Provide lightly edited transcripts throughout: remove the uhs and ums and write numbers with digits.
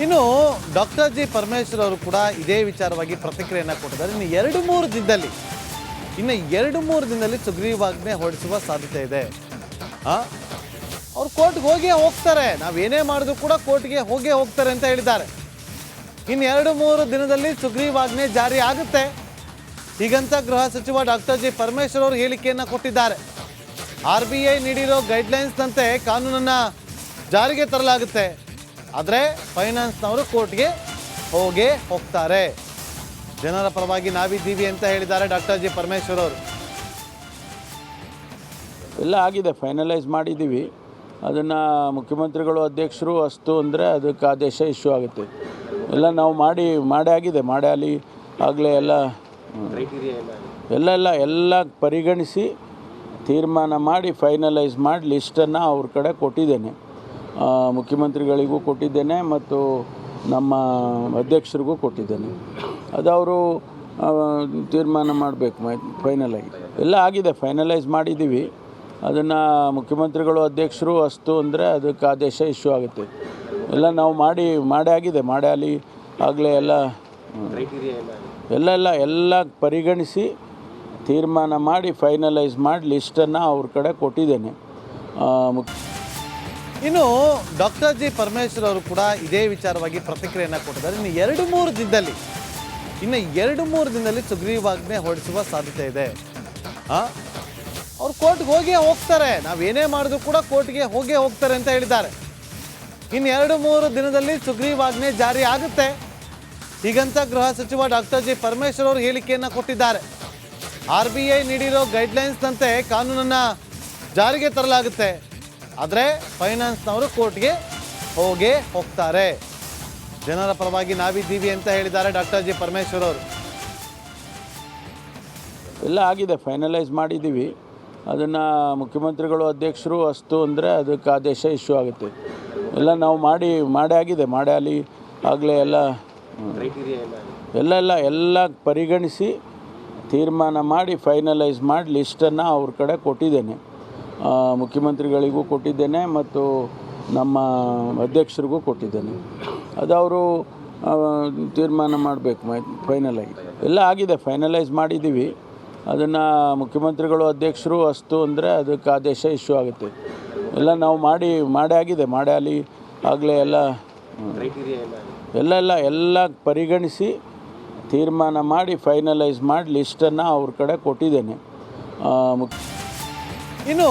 ಇನ್ನು doctor G Parameshwar ಅವರು ಕೂಡ ಇದೇ ವಿಚಾರವಾಗಿ ಪ್ರತಿಕ್ರಿಯೆಯನ್ನು ಕೊಟ್ಟಿದ್ದಾರೆ. ಇನ್ನು ಎರಡು ಮೂರು ದಿನದಲ್ಲಿ ಸುಗ್ರೀವಾಜ್ಞೆ ಹೊರಡಿಸುವ ಸಾಧ್ಯತೆ ಇದೆ. ಅವ್ರು ಕೋರ್ಟ್ಗೆ ಹೋಗ್ತಾರೆ, ನಾವೇನೇ ಮಾಡಿದ್ರು ಕೂಡ ಕೋರ್ಟ್ಗೆ ಹೋಗ್ತಾರೆ ಅಂತ ಹೇಳಿದ್ದಾರೆ. ಇನ್ನು 2-3 ದಿನದಲ್ಲಿ ಸುಗ್ರೀವಾಜ್ಞೆ ಜಾರಿ ಆಗುತ್ತೆ ಹೀಗಂತ ಗೃಹ ಸಚಿವ ಡಾಕ್ಟರ್ ಜಿ ಪರಮೇಶ್ವರ್ ಅವರು ಹೇಳಿಕೆಯನ್ನು ಕೊಟ್ಟಿದ್ದಾರೆ. RBI ನೀಡಿರೋ ಗೈಡ್ಲೈನ್ಸ್ನಂತೆ ಕಾನೂನನ್ನು ಜಾರಿಗೆ ತರಲಾಗುತ್ತೆ, ಆದರೆ ಫೈನಾನ್ಸ್ನವರು ಕೋರ್ಟ್ಗೆ ಹೋಗ್ತಾರೆ. ಜನರ ಪರವಾಗಿ ನಾವಿದ್ದೀವಿ ಅಂತ ಹೇಳಿದ್ದಾರೆ ಡಾಕ್ಟರ್ ಜಿ ಪರಮೇಶ್ವರ್ ಅವರು. ಎಲ್ಲ ಆಗಿದೆ, ಫೈನಲೈಸ್ ಮಾಡಿದ್ದೀವಿ. ಅದನ್ನು ಮುಖ್ಯಮಂತ್ರಿಗಳು ಅಧ್ಯಕ್ಷರು ಅಷ್ಟು ಅಂದರೆ ಅದಕ್ಕೆ ಆದೇಶ ಇಶ್ಯೂ ಆಗುತ್ತೆ. ಎಲ್ಲ ನಾವು ಮಾಡಿ ಆಗಲಿ ಆಗಲೇ ಎಲ್ಲ ಪರಿಗಣಿಸಿ ತೀರ್ಮಾನ ಮಾಡಿ ಫೈನಲೈಸ್ ಮಾಡಿ ಲಿಸ್ಟನ್ನು ಅವ್ರ ಕಡೆ ಕೊಟ್ಟಿದ್ದೇನೆ. ಮುಖ್ಯಮಂತ್ರಿಗಳಿಗೂ ಕೊಟ್ಟಿದ್ದೇನೆ ಮತ್ತು ನಮ್ಮ ಅಧ್ಯಕ್ಷರಿಗೂ ಕೊಟ್ಟಿದ್ದೇನೆ. ಅದು ಅವರು ತೀರ್ಮಾನ ಮಾಡಬೇಕು ಫೈನಲಾಗಿ. ಎಲ್ಲ ಆಗಿದೆ, ಫೈನಲೈಸ್ ಮಾಡಿದ್ದೀವಿ. ಅದನ್ನು ಮುಖ್ಯಮಂತ್ರಿಗಳು ಅಧ್ಯಕ್ಷರು ಅಷ್ಟು ಅಂದರೆ ಅದಕ್ಕೆ ಆದೇಶ ಇಶ್ಯೂ ಆಗುತ್ತೆ. ಎಲ್ಲ ನಾವು ಮಾಡಿ ಆಗಲಿ ಆಗಲೇ ಎಲ್ಲ ಪರಿಗಣಿಸಿ ತೀರ್ಮಾನ ಮಾಡಿ ಫೈನಲೈಸ್ ಮಾಡಿ ಲಿಸ್ಟನ್ನು ಅವ್ರ ಕಡೆ ಕೊಟ್ಟಿದ್ದೇನೆ. ಇನ್ನು ಡಾಕ್ಟರ್ ಜಿ ಪರಮೇಶ್ವರ್ ಅವರು ಕೂಡ ಇದೇ ವಿಚಾರವಾಗಿ ಪ್ರತಿಕ್ರಿಯೆಯನ್ನು ಕೊಟ್ಟಿದ್ದಾರೆ. ಇನ್ನು 2-3 ದಿನದಲ್ಲಿ ಸುಗ್ರೀವಾಜ್ಞೆ ಹೊರಡಿಸುವ ಸಾಧ್ಯತೆ ಇದೆ. ಅವ್ರು ಕೋರ್ಟ್ಗೆ ಹೋಗ್ತಾರೆ, ನಾವೇನೇ ಮಾಡಿದ್ರು ಕೂಡ ಕೋರ್ಟ್ಗೆ ಹೋಗ್ತಾರೆ ಅಂತ ಹೇಳಿದ್ದಾರೆ. ಇನ್ನು 2-3 ದಿನದಲ್ಲಿ ಸುಗ್ರೀವಾಜ್ಞೆ ಜಾರಿ ಆಗುತ್ತೆ ಹೀಗಂತ ಗೃಹ ಸಚಿವ ಡಾಕ್ಟರ್ ಜಿ ಪರಮೇಶ್ವರ್ ಅವರು ಹೇಳಿಕೆಯನ್ನು ಕೊಟ್ಟಿದ್ದಾರೆ. RBI ನೀಡಿರೋ ಗೈಡ್ಲೈನ್ಸ್ನಂತೆ ಕಾನೂನನ್ನು ಜಾರಿಗೆ ತರಲಾಗುತ್ತೆ, ಆದರೆ ಫೈನಾನ್ಸ್ನವರು ಕೋರ್ಟ್ಗೆ ಹೋಗ್ತಾರೆ. ಜನರ ಪರವಾಗಿ ನಾವಿದ್ದೀವಿ ಅಂತ ಹೇಳಿದ್ದಾರೆ ಡಾಕ್ಟರ್ ಜಿ ಪರಮೇಶ್ವರ್ ಅವರು. ಎಲ್ಲ ಆಗಿದೆ, ಫೈನಲೈಸ್ ಮಾಡಿದ್ದೀವಿ. ಅದನ್ನು ಮುಖ್ಯಮಂತ್ರಿಗಳು ಅಧ್ಯಕ್ಷರು ಅಷ್ಟು ಅಂದರೆ ಅದಕ್ಕೆ ಆದೇಶ ಇಶ್ಯೂ ಆಗುತ್ತೆ. ಎಲ್ಲ ನಾವು ಮಾಡಿ ಆಗಲಿ ಆಗಲೇ ಎಲ್ಲ ಪರಿಗಣಿಸಿ ತೀರ್ಮಾನ ಮಾಡಿ ಫೈನಲೈಸ್ ಮಾಡಿ ಲಿಸ್ಟನ್ನು ಅವ್ರ ಕಡೆ ಕೊಟ್ಟಿದ್ದೇನೆ. ಮುಖ್ಯಮಂತ್ರಿಗಳಿಗೂ ಕೊಟ್ಟಿದ್ದೇನೆ ಮತ್ತು ನಮ್ಮ ಅಧ್ಯಕ್ಷರಿಗೂ ಕೊಟ್ಟಿದ್ದೇನೆ. ಅದು ಅವರು ತೀರ್ಮಾನ ಮಾಡಬೇಕು ಫೈನಲಾಗಿ. ಎಲ್ಲ ಆಗಿದೆ, ಫೈನಲೈಸ್ ಮಾಡಿದ್ದೀವಿ. ಅದನ್ನು ಮುಖ್ಯಮಂತ್ರಿಗಳು ಅಧ್ಯಕ್ಷರು ಅಷ್ಟು ಅಂದರೆ ಅದಕ್ಕೆ ಆದೇಶ ಇಶ್ಯೂ ಆಗುತ್ತೆ. ಎಲ್ಲ ನಾವು ಮಾಡಿ ಆಗಲಿ ಆಗಲೇ ಎಲ್ಲ ಪರಿಗಣಿಸಿ ತೀರ್ಮಾನ ಮಾಡಿ ಫೈನಲೈಸ್ ಮಾಡಿ ಲಿಸ್ಟನ್ನು ಅವ್ರ ಕಡೆ ಕೊಟ್ಟಿದ್ದೇನೆ. ಇನ್ನು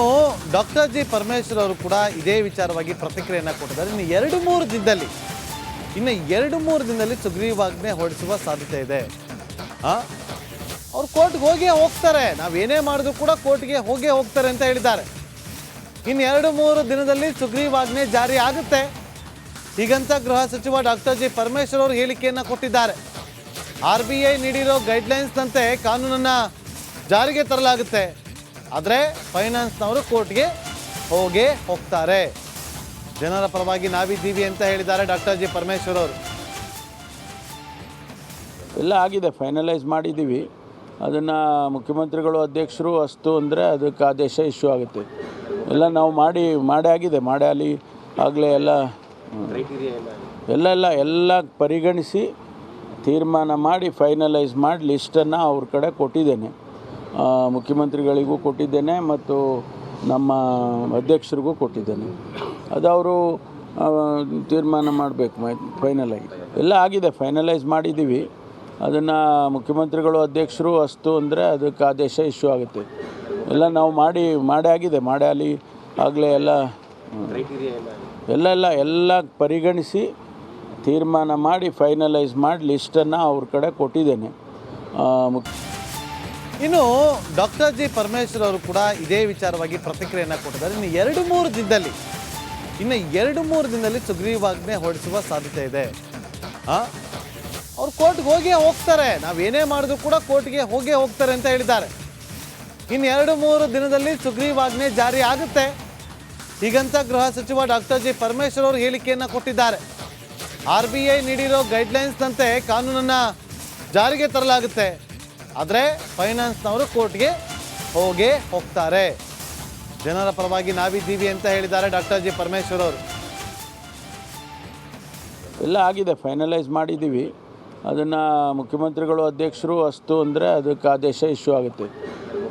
ಡಾಕ್ಟರ್ ಜಿ ಪರಮೇಶ್ವರ್ ಅವರು ಕೂಡ ಇದೇ ವಿಚಾರವಾಗಿ ಪ್ರತಿಕ್ರಿಯೆಯನ್ನು ಕೊಟ್ಟಿದ್ದಾರೆ. ಇನ್ನು 2-3 ದಿನದಲ್ಲಿ ಸುಗ್ರೀವಾಜ್ಞೆ ಹೊರಡಿಸುವ ಸಾಧ್ಯತೆ ಇದೆ. ಅವ್ರು ಕೋರ್ಟ್ಗೆ ಹೋಗ್ತಾರೆ, ನಾವೇನೇ ಮಾಡಿದ್ರು ಕೂಡ ಕೋರ್ಟ್ಗೆ ಹೋಗ್ತಾರೆ ಅಂತ ಹೇಳಿದ್ದಾರೆ. ಇನ್ನು 2-3 ದಿನದಲ್ಲಿ ಸುಗ್ರೀವಾಜ್ಞೆ ಜಾರಿ ಆಗುತ್ತೆ ಹೀಗಂತ ಗೃಹ ಸಚಿವ ಡಾಕ್ಟರ್ ಜಿ ಪರಮೇಶ್ವರ್ ಅವರು ಹೇಳಿಕೆಯನ್ನು ಕೊಟ್ಟಿದ್ದಾರೆ. RBI ನೀಡಿರೋ ಗೈಡ್ಲೈನ್ಸ್ನಂತೆ ಕಾನೂನನ್ನು ಜಾರಿಗೆ ತರಲಾಗುತ್ತೆ, ಆದರೆ ಫೈನಾನ್ಸ್ನವರು ಕೋರ್ಟ್ಗೆ ಹೋಗ್ತಾರೆ. ಜನರ ಪರವಾಗಿ ನಾವಿದ್ದೀವಿ ಅಂತ ಹೇಳಿದ್ದಾರೆ ಡಾಕ್ಟರ್ ಜಿ ಪರಮೇಶ್ವರ್ ಅವರು. ಎಲ್ಲ ಆಗಿದೆ, ಫೈನಲೈಸ್ ಮಾಡಿದ್ದೀವಿ. ಅದನ್ನು ಮುಖ್ಯಮಂತ್ರಿಗಳು ಅಧ್ಯಕ್ಷರು ಅಷ್ಟು ಅಂದರೆ ಅದಕ್ಕೆ ಆದೇಶ ಇಶ್ಯೂ ಆಗುತ್ತೆ. ಎಲ್ಲ ನಾವು ಮಾಡಿ ಆಗಲಿ ಆಗಲೇ ಎಲ್ಲ ಪರಿಗಣಿಸಿ ತೀರ್ಮಾನ ಮಾಡಿ ಫೈನಲೈಸ್ ಮಾಡಿ ಲಿಸ್ಟನ್ನು ಅವ್ರ ಕಡೆ ಕೊಟ್ಟಿದ್ದೇನೆ. ಮುಖ್ಯಮಂತ್ರಿಗಳಿಗೂ ಕೊಟ್ಟಿದ್ದೇನೆ ಮತ್ತು ನಮ್ಮ ಅಧ್ಯಕ್ಷರಿಗೂ ಕೊಟ್ಟಿದ್ದೇನೆ. ಅದು ಅವರು ತೀರ್ಮಾನ ಮಾಡಬೇಕು ಫೈನಲಾಗಿ. ಎಲ್ಲ ಆಗಿದೆ, ಫೈನಲೈಸ್ ಮಾಡಿದ್ದೀವಿ. ಅದನ್ನು ಮುಖ್ಯಮಂತ್ರಿಗಳು ಅಧ್ಯಕ್ಷರು ಅಷ್ಟು ಅಂದರೆ ಅದಕ್ಕೆ ಆದೇಶ ಇಶ್ಯೂ ಆಗುತ್ತೆ. ಎಲ್ಲ ನಾವು ಮಾಡಿ ಆಗಲಿ ಆಗಲೇ ಎಲ್ಲ ಪರಿಗಣಿಸಿ ತೀರ್ಮಾನ ಮಾಡಿ ಫೈನಲೈಸ್ ಮಾಡಿ ಲಿಸ್ಟನ್ನು ಅವ್ರ ಕಡೆ ಕೊಟ್ಟಿದ್ದೇನೆ. ಇನ್ನು ಡಾಕ್ಟರ್ ಜಿ ಪರಮೇಶ್ವರ್ ಅವರು ಕೂಡ ಇದೇ ವಿಚಾರವಾಗಿ ಪ್ರತಿಕ್ರಿಯೆಯನ್ನು ಕೊಟ್ಟಿದ್ದಾರೆ. ಇನ್ನು 2-3 ದಿನದಲ್ಲಿ ಸುಗ್ರೀವಾಜ್ಞೆ ಹೊರಡಿಸುವ ಸಾಧ್ಯತೆ ಇದೆ. ಅವ್ರು ಕೋರ್ಟ್ಗೆ ಹೋಗ್ತಾರೆ, ನಾವೇನೇ ಮಾಡಿದ್ರು ಕೂಡ ಕೋರ್ಟ್ಗೆ ಹೋಗ್ತಾರೆ ಅಂತ ಹೇಳಿದ್ದಾರೆ. ಇನ್ನು 2-3 ದಿನದಲ್ಲಿ ಸುಗ್ರೀವಾಜ್ಞೆ ಜಾರಿ ಆಗುತ್ತೆ ಹೀಗಂತ ಗೃಹ ಸಚಿವ ಡಾಕ್ಟರ್ ಜಿ ಪರಮೇಶ್ವರ್ ಅವರು ಹೇಳಿಕೆಯನ್ನು ಕೊಟ್ಟಿದ್ದಾರೆ. RBI ನೀಡಿರೋ ಗೈಡ್ಲೈನ್ಸ್ನಂತೆ ಕಾನೂನನ್ನು ಜಾರಿಗೆ ತರಲಾಗುತ್ತೆ, ಆದರೆ ಫೈನಾನ್ಸ್ನವರು ಕೋರ್ಟ್ಗೆ ಹೋಗ್ತಾರೆ. ಜನರ ಪರವಾಗಿ ನಾವಿದ್ದೀವಿ ಅಂತ ಹೇಳಿದ್ದಾರೆ ಡಾಕ್ಟರ್ ಜಿ ಪರಮೇಶ್ವರ್ ಅವರು. ಎಲ್ಲ ಆಗಿದೆ, ಫೈನಲೈಸ್ ಮಾಡಿದ್ದೀವಿ. ಅದನ್ನು ಮುಖ್ಯಮಂತ್ರಿಗಳು ಅಧ್ಯಕ್ಷರು ಅಷ್ಟು ಅಂದರೆ ಅದಕ್ಕೆ ಆದೇಶ ಇಶ್ಯೂ ಆಗುತ್ತೆ.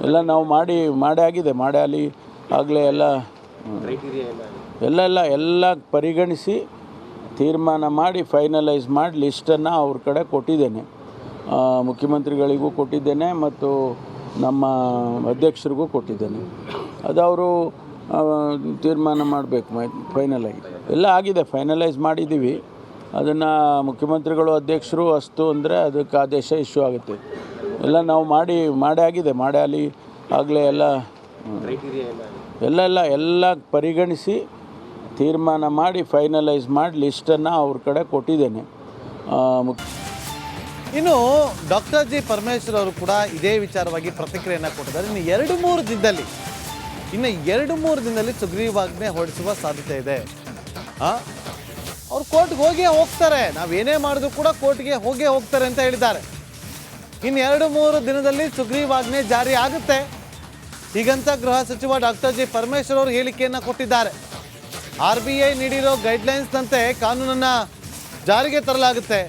ಎಲ್ಲ ನಾವು ಮಾಡೇ ಆಗಿದೆ, ಅಲ್ಲಿ ಆಗಲೇ ಎಲ್ಲ ಪರಿಗಣಿಸಿ ತೀರ್ಮಾನ ಮಾಡಿ ಫೈನಲೈಸ್ ಮಾಡಿ ಲಿಸ್ಟನ್ನು ಅವ್ರ ಕಡೆ ಕೊಟ್ಟಿದ್ದೇನೆ. ಮುಖ್ಯಮಂತ್ರಿಗಳಿಗೂ ಕೊಟ್ಟಿದ್ದೇನೆ ಮತ್ತು ನಮ್ಮ ಅಧ್ಯಕ್ಷರಿಗೂ ಕೊಟ್ಟಿದ್ದೇನೆ. ಅದು ಅವರು ತೀರ್ಮಾನ ಮಾಡಬೇಕು ಫೈನಲ್ ಆಗಿ. ಎಲ್ಲ ಆಗಿದೆ, ಫೈನಲೈಸ್ ಮಾಡಿದ್ದೀವಿ. ಅದನ್ನು ಮುಖ್ಯಮಂತ್ರಿಗಳು ಅಧ್ಯಕ್ಷರು ಅಷ್ಟು ಅಂದರೆ ಅದಕ್ಕೆ ಆದೇಶ ಇಶ್ಯೂ ಆಗುತ್ತೆ. ಎಲ್ಲ ನಾವು ಮಾಡೇ ಆಗಿದೆ, ಅಲ್ಲಿ ಆಗಲೇ ಎಲ್ಲ ಪರಿಗಣಿಸಿ ತೀರ್ಮಾನ ಮಾಡಿ ಫೈನಲೈಸ್ ಮಾಡಿ ಲಿಸ್ಟನ್ನು ಅವ್ರ ಕಡೆ ಕೊಟ್ಟಿದ್ದೇನೆ. ಇನ್ನು ಡಾಕ್ಟರ್ ಜಿ ಪರಮೇಶ್ವರ್ ಅವರು ಕೂಡ ಇದೇ ವಿಚಾರವಾಗಿ ಪ್ರತಿಕ್ರಿಯೆಯನ್ನು ಕೊಟ್ಟಿದ್ದಾರೆ. ಇನ್ನು 2-3 ದಿನದಲ್ಲಿ ಸುಗ್ರೀವಾಜ್ಞೆ ಹೊರಡಿಸುವ ಸಾಧ್ಯತೆ ಇದೆ. ಅವ್ರು ಕೋರ್ಟ್ಗೆ ಹೋಗ್ತಾರೆ, ನಾವೇನೇ ಮಾಡಿದ್ರು ಕೂಡ ಕೋರ್ಟ್ಗೆ ಹೋಗ್ತಾರೆ ಅಂತ ಹೇಳಿದ್ದಾರೆ. ಇನ್ನು 2-3 ದಿನದಲ್ಲಿ ಸುಗ್ರೀವಾಜ್ಞೆ ಜಾರಿ ಆಗುತ್ತೆ ಹೀಗಂತ ಗೃಹ ಸಚಿವ ಡಾಕ್ಟರ್ ಜಿ ಪರಮೇಶ್ವರ್ ಅವರು ಹೇಳಿಕೆಯನ್ನು ಕೊಟ್ಟಿದ್ದಾರೆ. RBI ನೀಡಿರೋ ಗೈಡ್ಲೈನ್ಸ್ನಂತೆ ಕಾನೂನನ್ನು ಜಾರಿಗೆ ತರಲಾಗುತ್ತೆ,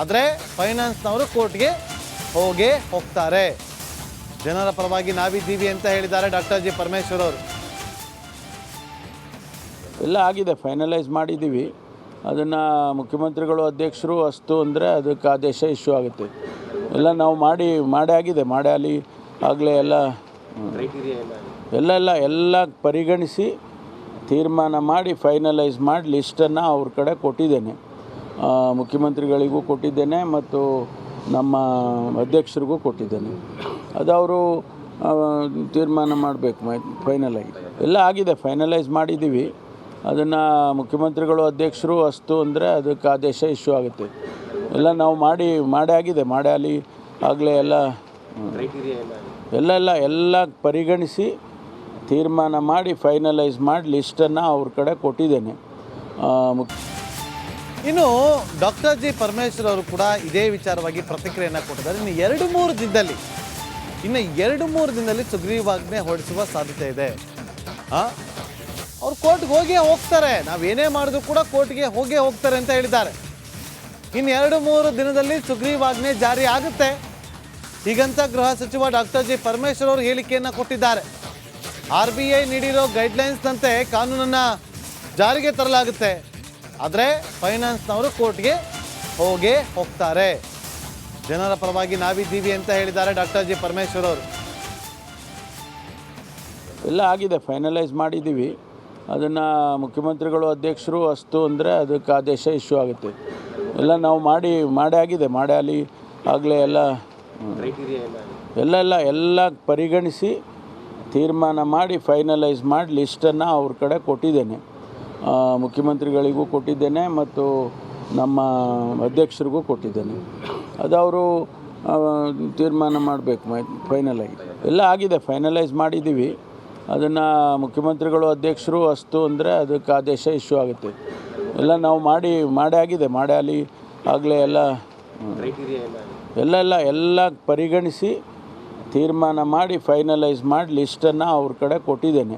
ಆದರೆ ಫೈನಾನ್ಸ್ನವರು ಕೋರ್ಟ್ಗೆ ಹೋಗ್ತಾರೆ. ಜನರ ಪರವಾಗಿ ನಾವಿದ್ದೀವಿ ಅಂತ ಹೇಳಿದ್ದಾರೆ ಡಾಕ್ಟರ್ ಜಿ ಪರಮೇಶ್ವರ್ ಅವರು. ಎಲ್ಲ ಆಗಿದೆ, ಫೈನಲೈಸ್ ಮಾಡಿದ್ದೀವಿ. ಅದನ್ನು ಮುಖ್ಯಮಂತ್ರಿಗಳು ಅಧ್ಯಕ್ಷರು ಅಷ್ಟು ಅಂದರೆ ಅದಕ್ಕೆ ಆದೇಶ ಇಶ್ಯೂ ಆಗುತ್ತೆ. ಎಲ್ಲ ನಾವು ಮಾಡೇ ಆಗಿದೆ, ಅಲ್ಲಿ ಆಗಲೇ ಎಲ್ಲ ಪರಿಗಣಿಸಿ ತೀರ್ಮಾನ ಮಾಡಿ ಫೈನಲೈಸ್ ಮಾಡಿ ಲಿಸ್ಟನ್ನು ಅವ್ರ ಕಡೆ ಕೊಟ್ಟಿದ್ದೇನೆ. ಮುಖ್ಯಮಂತ್ರಿಗಳಿಗೂ ಕೊಟ್ಟಿದ್ದೇನೆ ಮತ್ತು ನಮ್ಮ ಅಧ್ಯಕ್ಷರಿಗೂ ಕೊಟ್ಟಿದ್ದೇನೆ. ಅದು ಅವರು ತೀರ್ಮಾನ ಮಾಡಬೇಕು ಫೈನಲ್ ಆಗಿ. ಎಲ್ಲ ಆಗಿದೆ, ಫೈನಲೈಸ್ ಮಾಡಿದ್ದೀವಿ. ಅದನ್ನು ಮುಖ್ಯಮಂತ್ರಿಗಳು ಅಧ್ಯಕ್ಷರು ಅಷ್ಟು ಅಂದರೆ ಅದಕ್ಕೆ ಆದೇಶ ಇಶ್ಯೂ ಆಗುತ್ತೆ. ಎಲ್ಲ ನಾವು ಮಾಡೇ ಆಗಿದೆ, ಅಲ್ಲಿ ಆಗಲೇ ಎಲ್ಲ ಪರಿಗಣಿಸಿ ತೀರ್ಮಾನ ಮಾಡಿ ಫೈನಲೈಸ್ ಮಾಡಿ ಲಿಸ್ಟನ್ನು ಅವ್ರ ಕಡೆ ಕೊಟ್ಟಿದ್ದೇನೆ. ಇನ್ನು ಡಾಕ್ಟರ್ ಜಿ ಪರಮೇಶ್ವರ್ ಅವರು ಕೂಡ ಇದೇ ವಿಚಾರವಾಗಿ ಪ್ರತಿಕ್ರಿಯೆಯನ್ನು ಕೊಟ್ಟಿದ್ದಾರೆ. ಇನ್ನು 2-3 ದಿನದಲ್ಲಿ ಸುಗ್ರೀವಾಜ್ಞೆ ಹೊರಡಿಸುವ ಸಾಧ್ಯತೆ ಇದೆ. ಅವ್ರು ಕೋರ್ಟ್ಗೆ ಹೋಗ್ತಾರೆ, ನಾವೇನೇ ಮಾಡಿದ್ರು ಕೂಡ ಕೋರ್ಟ್ಗೆ ಹೋಗ್ತಾರೆ ಅಂತ ಹೇಳಿದ್ದಾರೆ. ಇನ್ನು 2-3 ದಿನದಲ್ಲಿ ಸುಗ್ರೀವಾಜ್ಞೆ ಜಾರಿ ಆಗುತ್ತೆ ಹೀಗಂತ ಗೃಹ ಸಚಿವ ಡಾಕ್ಟರ್ ಜಿ ಪರಮೇಶ್ವರ್ ಅವರು ಹೇಳಿಕೆಯನ್ನು ಕೊಟ್ಟಿದ್ದಾರೆ. RBI ನೀಡಿರೋ ಗೈಡ್ಲೈನ್ಸ್ನಂತೆ ಕಾನೂನನ್ನು ಜಾರಿಗೆ ತರಲಾಗುತ್ತೆ, ಆದರೆ ಫೈನಾನ್ಸ್ನವರು ಕೋರ್ಟ್ಗೆ ಹೋಗ್ತಾರೆ. ಜನರ ಪರವಾಗಿ ನಾವಿದ್ದೀವಿ ಅಂತ ಹೇಳಿದ್ದಾರೆ ಡಾಕ್ಟರ್ ಜಿ ಪರಮೇಶ್ವರ್ ಅವರು. ಎಲ್ಲ ಆಗಿದೆ, ಫೈನಲೈಸ್ ಮಾಡಿದ್ದೀವಿ. ಅದನ್ನು ಮುಖ್ಯಮಂತ್ರಿಗಳು ಅಧ್ಯಕ್ಷರು ಅಷ್ಟು ಅಂದರೆ ಅದಕ್ಕೆ ಆದೇಶ ಇಶ್ಯೂ ಆಗುತ್ತೆ. ಎಲ್ಲ ನಾವು ಮಾಡೇ ಆಗಿದೆ, ಅಲ್ಲಿ ಆಗಲೇ ಎಲ್ಲ ಪರಿಗಣಿಸಿ ತೀರ್ಮಾನ ಮಾಡಿ ಫೈನಲೈಸ್ ಮಾಡಿ ಲಿಸ್ಟನ್ನು ಅವ್ರ ಕಡೆ ಕೊಟ್ಟಿದ್ದೇನೆ. ಮುಖ್ಯಮಂತ್ರಿಗಳಿಗೂ ಕೊಟ್ಟಿದ್ದೇನೆ ಮತ್ತು ನಮ್ಮ ಅಧ್ಯಕ್ಷರಿಗೂ ಕೊಟ್ಟಿದ್ದೇನೆ. ಅದು ಅವರು ತೀರ್ಮಾನ ಮಾಡಬೇಕು ಫೈನಲ್ ಆಗಿ. ಎಲ್ಲ ಆಗಿದೆ, ಫೈನಲೈಸ್ ಮಾಡಿದ್ದೀವಿ. ಅದನ್ನು ಮುಖ್ಯಮಂತ್ರಿಗಳು ಅಧ್ಯಕ್ಷರು ಅಷ್ಟು ಅಂದರೆ ಅದಕ್ಕೆ ಆದೇಶ ಇಶ್ಯೂ ಆಗುತ್ತೆ. ಎಲ್ಲ ನಾವು ಮಾಡೇ ಆಗಿದೆ, ಅಲ್ಲಿ ಆಗಲೇ ಎಲ್ಲ ಪರಿಗಣಿಸಿ ತೀರ್ಮಾನ ಮಾಡಿ ಫೈನಲೈಸ್ ಮಾಡಿ ಲಿಸ್ಟನ್ನು ಅವ್ರ ಕಡೆ ಕೊಟ್ಟಿದ್ದೇನೆ.